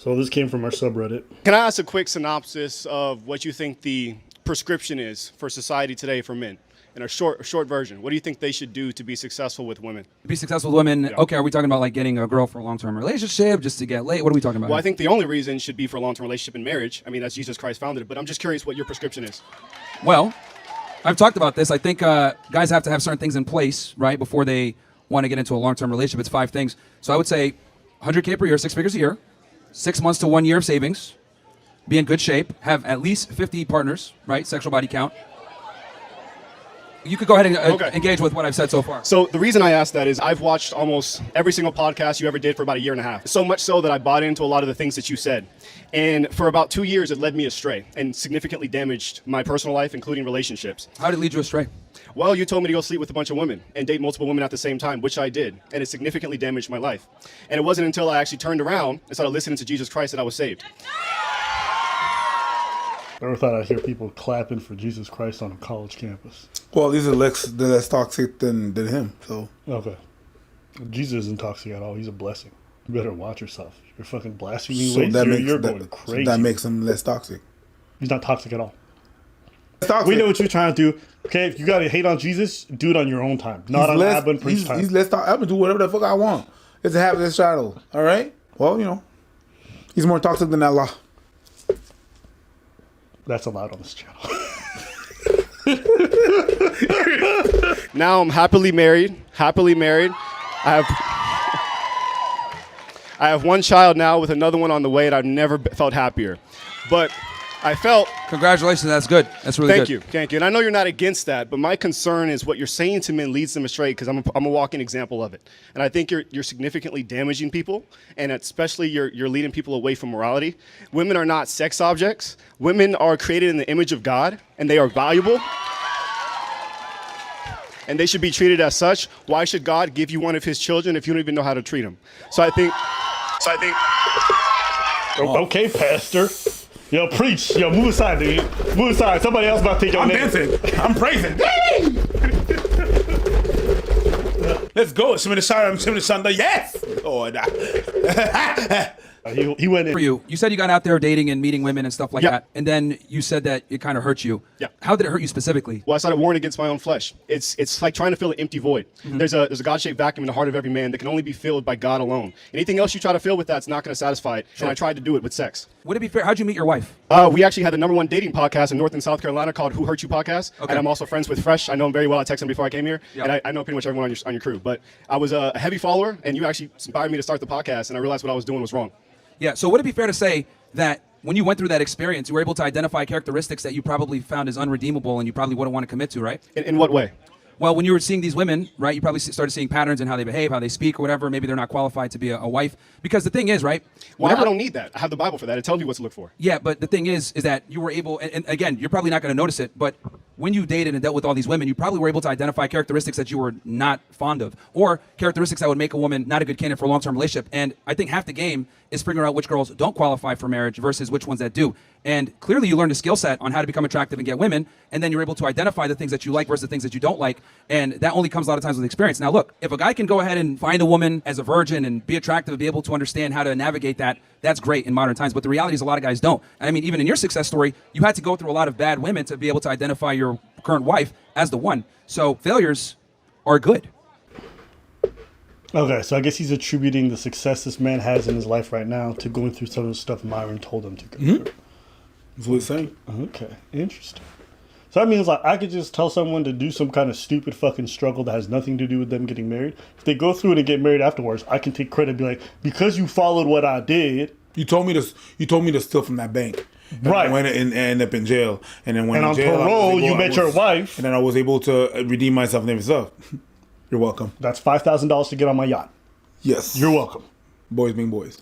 So this came from our subreddit. Can I ask a quick synopsis of what you think the prescription is for society today for men? In a short version, what do you think they should do to be successful with women? To be successful with women, okay, are we talking about like getting a girl for a long-term relationship, just to get laid? What are we talking about? Well, I think the only reason should be for a long-term relationship and marriage. I mean, that's Jesus Christ founded it, but I'm just curious what your prescription is. Well, I've talked about this. I think guys have to have certain things in place, right, before they want to get into a long-term relationship. It's 5 things. So I would say $100K per year, 6 figures a year, 6 months to 1 year of savings, be in good shape, have at least 50 partners, right, sexual body count. You could go ahead and engage with what I've said so far. So the reason I asked that is I've watched almost every single podcast you ever did for about 1.5 years. So much so that I bought into a lot of the things that you said. And for about 2 years, it led me astray and significantly damaged my personal life, including relationships. How did it lead you astray? Well, you told me to go sleep with a bunch of women and date multiple women at the same time, which I did. And it significantly damaged my life. And it wasn't until I actually turned around and started listening to Jesus Christ that I was saved. I never thought I'd hear people clapping for Jesus Christ on a college campus. Well, these are less toxic than him. So Okay. Jesus isn't toxic at all. He's a blessing. You better watch yourself. You're fucking blaspheming. so that makes you're going crazy. that makes him less toxic. He's not toxic at all. Toxic. We know what you're trying to do. Okay, if you got to hate on Jesus, do it on your own time, not on Abba Priest time. He's less toxic. I'm gonna do whatever the fuck I want. It's a habit, it's shadow. All right. Well, he's more toxic than Allah. That's allowed on this channel. Now I'm happily married. I have 1 child now with another one on the way, and I've never felt happier. But I felt... Congratulations, that's good. That's really good. Thank you. And I know you're not against that, but my concern is what you're saying to men leads them astray, because I'm a walking example of it. And I think you're significantly damaging people, and especially you're leading people away from morality. Women are not sex objects. Women are created in the image of God, and they are valuable. And they should be treated as such. Why should God give you one of his children if you don't even know how to treat them? So I think... Okay, Pastor. Yo, preach. Yo, move aside, dude. Move aside. Somebody else about to take your name. I'm dancing. I'm praising. Let's go. Shimmy the Shanda. Yes. Oh, He went in. For you said you got out there dating and meeting women and stuff like Yep. that, and then you said that it kind of hurt you. Yeah. How did it hurt you specifically? Well, I started warring against my own flesh. It's like trying to fill an empty void. There's a God-shaped vacuum in the heart of every man that can only be filled by God alone. Anything else you try to fill with that's not going to satisfy it. And I tried to do it with sex. Would it be fair? How'd you meet your wife? We actually had the #1 dating podcast in North and South Carolina called Who Hurt You Podcast. Okay. And I'm also friends with Fresh. I know him very well. I texted him before I came here. Yeah. And I know pretty much everyone on your crew. But I was a heavy follower, and you actually inspired me to start the podcast, and I realized what I was doing was wrong. Yeah, so would it be fair to say that when you went through that experience, you were able to identify characteristics that you probably found as unredeemable and you probably wouldn't want to commit to, right? In what way? Well, when you were seeing these women, right, you probably started seeing patterns in how they behave, how they speak, or whatever. Maybe they're not qualified to be a wife. Because the thing is, right? Well, I don't need that. I have the Bible for that. It tells me what to look for. Yeah, but the thing is that you were able, and again, you're probably not going to notice it, but when you dated and dealt with all these women, you probably were able to identify characteristics that you were not fond of, or characteristics that would make a woman not a good candidate for a long-term relationship. And I think half the game is figuring out which girls don't qualify for marriage versus which ones that do. And clearly you learned a skill set on how to become attractive and get women, and then you're able to identify the things that you like versus the things that you don't like, and that only comes a lot of times with experience. Now look, if a guy can go ahead and find a woman as a virgin and be attractive and be able to understand how to navigate that, that's great in modern times, but the reality is a lot of guys don't. And I mean, even in your success story, you had to go through a lot of bad women to be able to identify your current wife as the one. So failures are good. Okay, so I guess he's attributing the success this man has in his life right now to going through some of the stuff Myron told him to go through. That's what he's saying. Okay, interesting. So that means like I could just tell someone to do some kind of stupid fucking struggle that has nothing to do with them getting married. If they go through it and get married afterwards, I can take credit and be like, because you followed what I did. You told me to steal from that bank. And Right. I went and end up in jail. And then when And in on jail, parole, you met your wife. And then I was able to redeem myself and everything. You're welcome. That's $5,000 to get on my yacht. Yes. You're welcome. Boys being boys.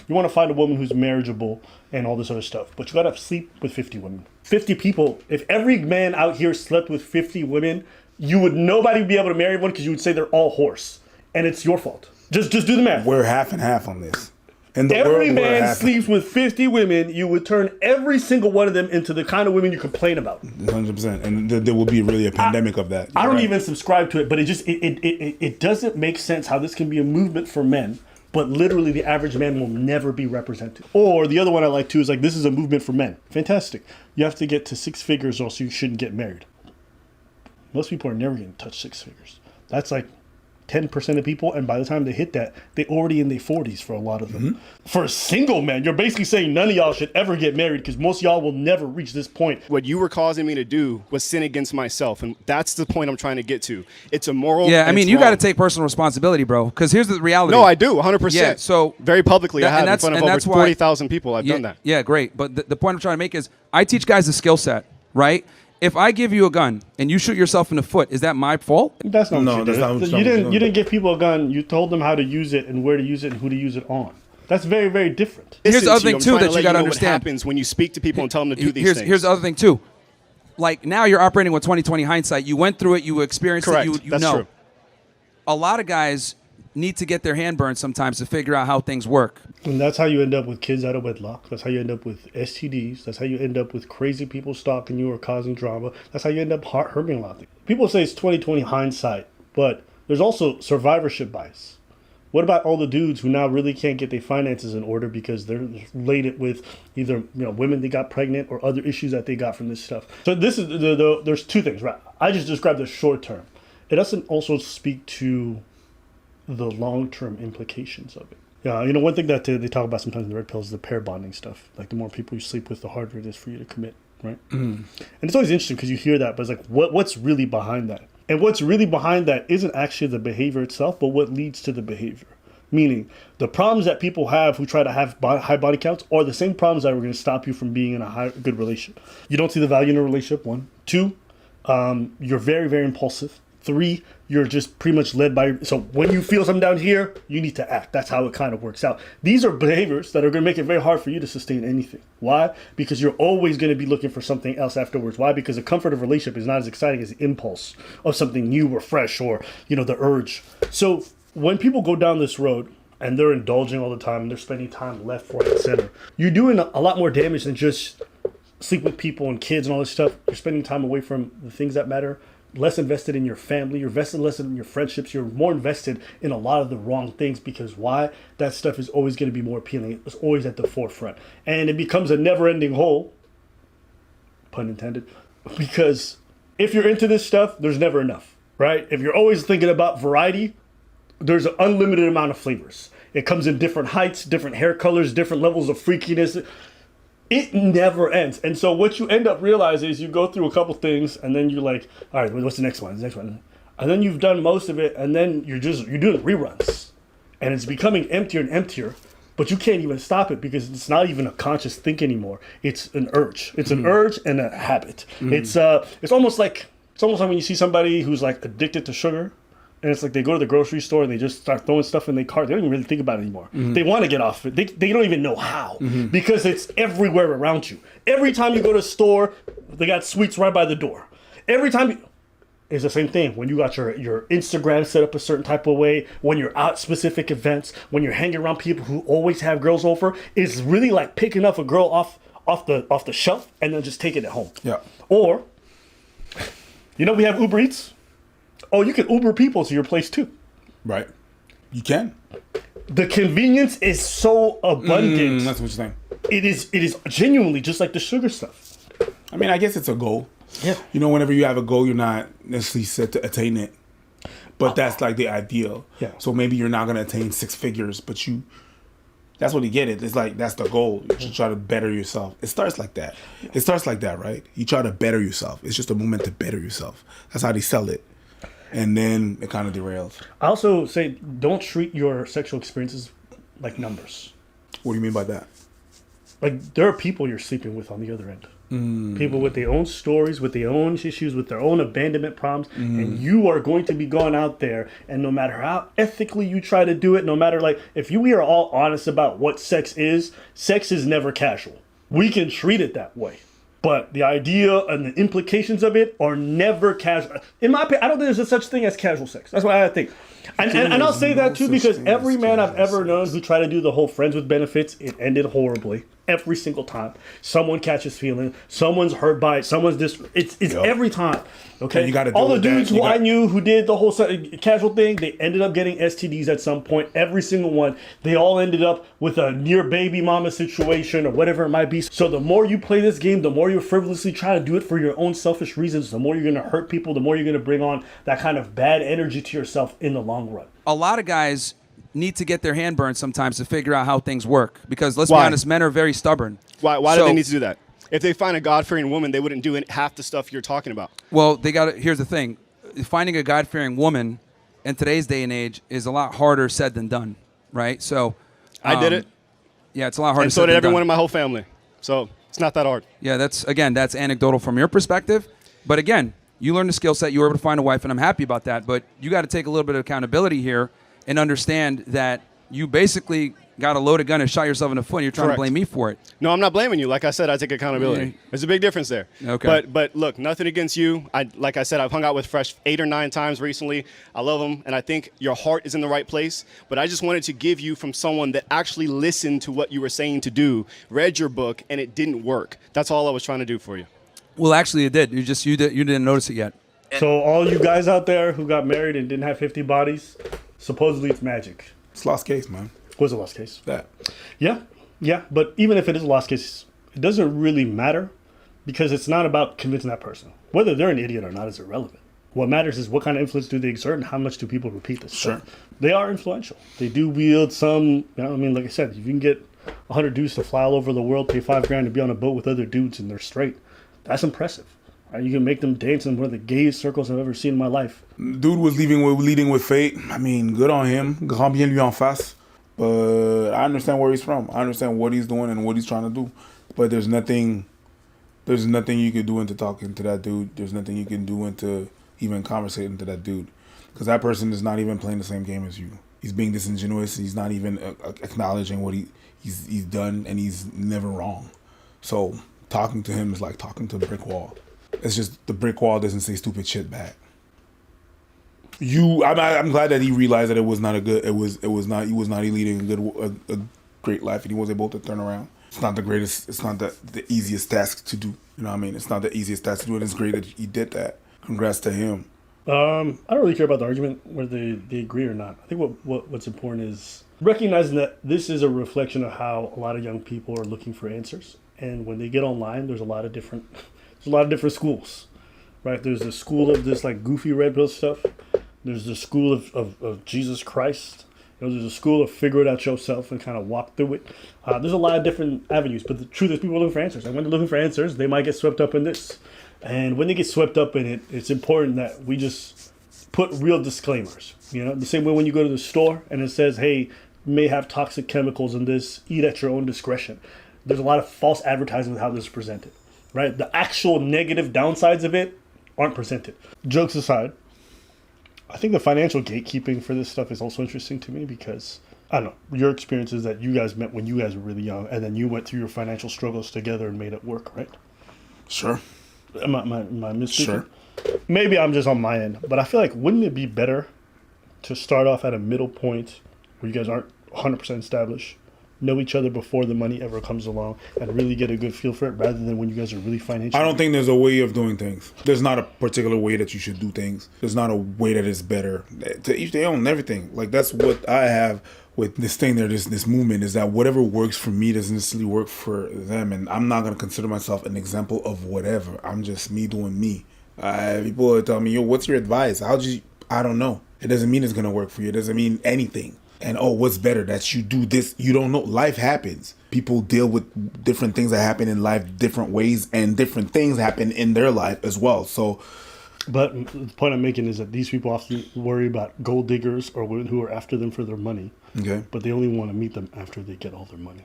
You want to find a woman who's marriageable and all this other stuff, but you got to sleep with 50 women. 50 people. If every man out here slept with 50 women, nobody would be able to marry one because you would say they're all horse. And it's your fault. Just do the math. We're half and half on this. In the Every world, we're man half. sleeps with 50 women, you would turn every single one of them into the kind of women you complain about. 100%. And there will be really a pandemic of that. I don't Right. even subscribe to it, but it doesn't make sense how this can be a movement for men but literally the average man will never be represented. Or the other one I like too is like, this is a movement for men. Fantastic. You have to get to 6 figures or else you shouldn't get married. Most people are never going to touch 6 figures. That's like 10% of people, and by the time they hit that, they already in their 40s for a lot of them. For a single man, you're basically saying none of y'all should ever get married because most of y'all will never reach this point. What you were causing me to do was sin against myself, and that's the point I'm trying to get to. It's immoral. Yeah, I and mean, it's you got to wrong. take personal responsibility, bro. Because here's the reality. No, I do, 100%. Yeah, so very publicly, I have in front of over why- 40,000 people. I've yeah, done that. Yeah, great. But the point I'm trying to make is I teach guys a skill set, right? If I give you a gun and you shoot yourself in the foot, is that my fault? That's not No, what you that's did. not what you you didn't. did. You didn't give people a gun. You told them how to use it and where to use it and who to use it on. That's very, very different. Here's the Listen other to you. thing, I'm too, trying that to you let gotta know understand. What happens when you speak to people and tell them to do these things. Here's the other thing, too. Like, now you're operating with 20/20 hindsight. You went through it. You experienced Correct. it. You That's know. true. A lot of guys need to get their hand burned sometimes to figure out how things work. And that's how you end up with kids out of wedlock. That's how you end up with STDs. That's how you end up with crazy people stalking you or causing drama. That's how you end up hurting a lot of things. People say it's 20/20 hindsight, but there's also survivorship bias. What about all the dudes who now really can't get their finances in order because they're related with either women they got pregnant or other issues that they got from this stuff? So this is there's two things, right? I just described the short term. It doesn't also speak to the long-term implications of it. Yeah, one thing that they talk about sometimes in the red pill is the pair bonding stuff. Like the more people you sleep with, the harder it is for you to commit, right? And it's always interesting because you hear that, but it's like, what's really behind that? And what's really behind that isn't actually the behavior itself, but what leads to the behavior. Meaning, the problems that people have who try to have high body counts are the same problems that are going to stop you from being in a good relationship. You don't see the value in a relationship, 1. 2, you're very, very impulsive. 3, you're just pretty much led by... So when you feel something down here, you need to act. That's how it kind of works out. These are behaviors that are going to make it very hard for you to sustain anything. Why? Because you're always going to be looking for something else afterwards. Why? Because the comfort of a relationship is not as exciting as the impulse of something new or fresh or, the urge. So when people go down this road and they're indulging all the time and they're spending time left, right, and center, you're doing a lot more damage than just sleep with people and kids and all this stuff. You're spending time away from the things that matter. Less invested in your family, you're invested less in your friendships, you're more invested in a lot of the wrong things because why? That stuff is always going to be more appealing. It's always at the forefront. And it becomes a never-ending hole, pun intended, because if you're into this stuff, there's never enough, right? If you're always thinking about variety, there's an unlimited amount of flavors. It comes in different heights, different hair colors, different levels of freakiness. It never ends. And so what you end up realizing is you go through a couple things and then you're like, all right, what's the next one? The next one. And then you've done most of it and then you're doing reruns. And it's becoming emptier and emptier, but you can't even stop it because it's not even a conscious think anymore. It's an urge. It's an urge and a habit. It's almost like when you see somebody who's like addicted to sugar. And it's like they go to the grocery store and they just start throwing stuff in their cart. They don't even really think about it anymore. They want to get off it. They don't even know how because it's everywhere around you. Every time you go to a store, they got sweets right by the door. Every time it's the same thing. When you got your Instagram set up a certain type of way, when you're out specific events, when you're hanging around people who always have girls over, it's really like picking up a girl off the shelf and then just taking it home. Yeah. Or, we have Uber Eats. Oh, you can Uber people to your place too. Right. You can. The convenience is so abundant. That's what you're saying. It is genuinely just like the sugar stuff. I mean, I guess it's a goal. Yeah. Whenever you have a goal, you're not necessarily set to attain it. But that's like the ideal. Yeah. So maybe you're not going to attain 6 figures, but that's what you get it. It's like, that's the goal. You should try to better yourself. It starts like that. It starts like that, right? You try to better yourself. It's just a movement to better yourself. That's how they sell it. And then it kind of derails. I also say don't treat your sexual experiences like numbers. What do you mean by that? Like there are people you're sleeping with on the other end. People with their own stories, with their own issues, with their own abandonment problems. And you are going to be going out there. And no matter how ethically you try to do it, no matter if we are all honest about what sex is never casual. We can treat it that way. But the idea and the implications of it are never casual. In my opinion, I don't think there's a such thing as casual sex. That's what I think. And I'll say that too because every man I've ever known who tried to do the whole friends with benefits, it ended horribly. every single time. Someone catches feeling, someone's hurt by it, someone's it's every time. Okay, And you gotta all deal the with that. dudes who I knew who did the whole casual thing, they ended up getting STDs at some point. Every single one, they all ended up with a near baby mama situation or whatever it might be. So the more you play this game, the more you frivolously try to do it for your own selfish reasons, the more you're gonna hurt people, the more you're gonna bring on that kind of bad energy to yourself in the long run. A lot of guys need to get their hand burned sometimes to figure out how things work. Because let's be Why? honest, men are very stubborn. Why do So- they need to do that? If they find a God-fearing woman, they wouldn't do half the stuff you're talking about. Well, they got. Here's the thing: finding a God-fearing woman in today's day and age is a lot harder said than done, right? So, I did it, Yeah, it's a lot harder. and so said did than everyone done. in my whole family. So it's not that hard. Yeah, that's anecdotal from your perspective, but again, you learned the skill set. You were able to find a wife, and I'm happy about that. But you got to take a little bit of accountability here and understand that you basically got a loaded gun and shot yourself in the foot. And you're trying Correct. to blame me for it. No, I'm not blaming you. Like I said, I take accountability. Yeah. There's a big difference there. Okay. But look, nothing against you. Like I said, I've hung out with Fresh 8 or 9 times recently. I love them, and I think your heart is in the right place. But I just wanted to give you from someone that actually listened to what you were saying to do, read your book, and it didn't work. That's all I was trying to do for you. Well, actually, it did. You didn't notice it yet. So all you guys out there who got married and didn't have 50 bodies, supposedly it's magic. It's a lost case, man. Was a lost case. That. Yeah. But even if it is a lost case, it doesn't really matter because it's not about convincing that person. Whether they're an idiot or not is irrelevant. What matters is what kind of influence do they exert and how much do people repeat this Sure. stuff. They are influential. They do wield some, like I said, if you can get 100 dudes to fly all over the world, pay $5,000 to be on a boat with other dudes and they're straight, that's impressive. Right? You can make them dance in one of the gayest circles I've ever seen in my life. Dude was leading with fate. I mean, good on him. Grand bien lui en face. But I understand where he's from. I understand what he's doing and what he's trying to do. But there's nothing you could do into talking to that dude. There's nothing you can do into even conversating to that dude. Because that person is not even playing the same game as you. He's being disingenuous. He's not even acknowledging what he's done, and he's never wrong. So talking to him is like talking to a brick wall. It's just the brick wall doesn't say stupid shit back. I'm glad that he realized that he was not leading a great life, and he was able to turn around. It's not the greatest. It's not the easiest task to do. You know what I mean? It's not the easiest task to do, and it's great that he did that. Congrats to him. I don't really care about the argument whether they agree or not. I think what's important is recognizing that this is a reflection of how a lot of young people are looking for answers, and when they get online, there's a lot of different schools, right? There's the school of this like goofy red pill stuff. There's the school of Jesus Christ. There's a school of figure it out yourself and kind of walk through it. There's a lot of different avenues, but the truth is people are looking for answers. And when they're looking for answers, they might get swept up in this. And when they get swept up in it, it's important that we just put real disclaimers. The same way when you go to the store and it says, hey, you may have toxic chemicals in this, eat at your own discretion. There's a lot of false advertising with how this is presented, right? The actual negative downsides of it aren't presented. Jokes aside, I think the financial gatekeeping for this stuff is also interesting to me because, I don't know, your experience is that you guys met when you guys were really young and then you went through your financial struggles together and made it work, right? Sure. Am I misspeaking? Sure. Maybe I'm just on my end, but I feel like wouldn't it be better to start off at a middle point where you guys aren't 100% established, know each other before the money ever comes along, and really get a good feel for it rather than when you guys are really financially... I don't think there's a way of doing things. There's not a particular way that you should do things. There's not a way that is better. To each their own and everything. Like, that's what I have with this thing there, this movement, is that whatever works for me doesn't necessarily work for them. And I'm not going to consider myself an example of whatever. I'm just me doing me. People tell me, yo, what's your advice? I don't know. It doesn't mean it's going to work for you. It doesn't mean anything. And, what's better? That you do this. You don't know. Life happens. People deal with different things that happen in life different ways, and different things happen in their life as well. So, but the point I'm making is that these people often worry about gold diggers or women who are after them for their money. Okay. But they only want to meet them after they get all their money.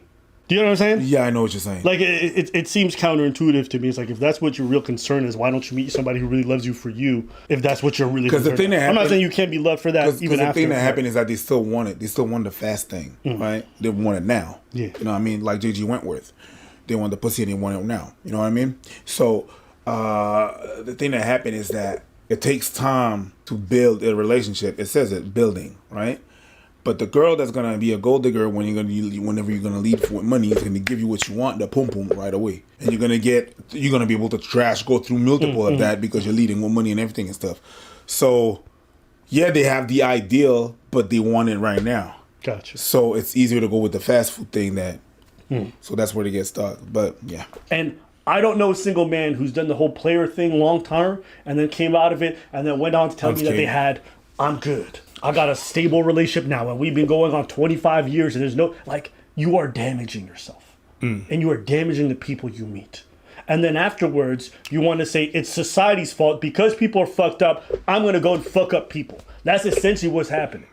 Do you know what I'm saying? Yeah, I know what you're saying. Like, it seems counterintuitive to me. It's like, if that's what your real concern is, why don't you meet somebody who really loves you for you, if that's what you're really concerned about? I'm not saying you can't be loved for that even after. The thing that happened is that they still want it. They still want the fast thing, right? They want it now. Yeah. You know what I mean? Like J.G. Wentworth. They want the pussy and they want it now. You know what I mean? So, the thing that happened is that it takes time to build a relationship. It says it, building, right? But the girl that's gonna be a gold digger whenever you're gonna lead for money is gonna give you what you want, the pum pum right away, and you're gonna be able to go through multiple of that because you're leading with money and everything and stuff. So yeah, they have the ideal, but they want it right now. Gotcha. So it's easier to go with the fast food thing so that's where they get stuck. But yeah. And I don't know a single man who's done the whole player thing long term and then came out of it and then went on to tell me that they had, I'm good. I got a stable relationship now and we've been going on 25 years and there's no, like, you are damaging yourself. And you are damaging the people you meet. And then afterwards, you want to say it's society's fault because people are fucked up. I'm going to go and fuck up people. That's essentially what's happening.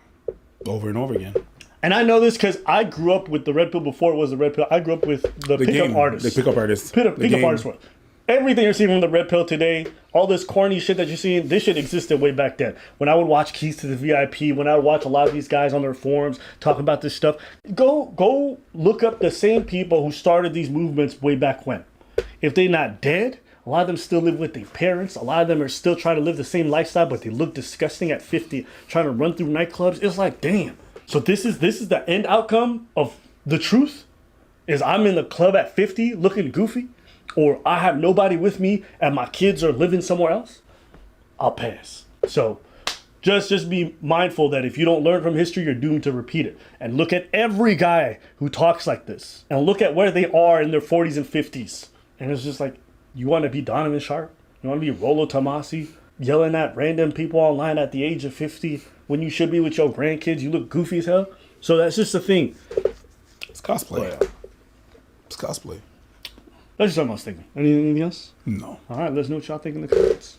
Over and over again. And I know this because I grew up with the red pill before it was the red pill. I grew up with the pickup artists. The pickup artists. Pickup artists world. Everything you're seeing from the red pill today, all this corny shit that you're seeing, this shit existed way back then. When I would watch Keys to the VIP, when I would watch a lot of these guys on their forums talk about this stuff, go look up the same people who started these movements way back when. If they're not dead, a lot of them still live with their parents. A lot of them are still trying to live the same lifestyle, but they look disgusting at 50, trying to run through nightclubs. It's like, damn. So this is the end outcome of the truth? Is I'm in the club at 50 looking goofy? Or I have nobody with me and my kids are living somewhere else? I'll pass. So just be mindful that if you don't learn from history, you're doomed to repeat it. And look at every guy who talks like this. And look at where they are in their 40s and 50s. And it's just like, you want to be Donovan Sharp? You want to be Rollo Tomasi? Yelling at random people online at the age of 50 when you should be with your grandkids? You look goofy as hell. So that's just the thing. It's cosplay. Oh, yeah. It's cosplay. That's just something I was thinking. Anything else? No. All right, let us know what y'all think in the comments.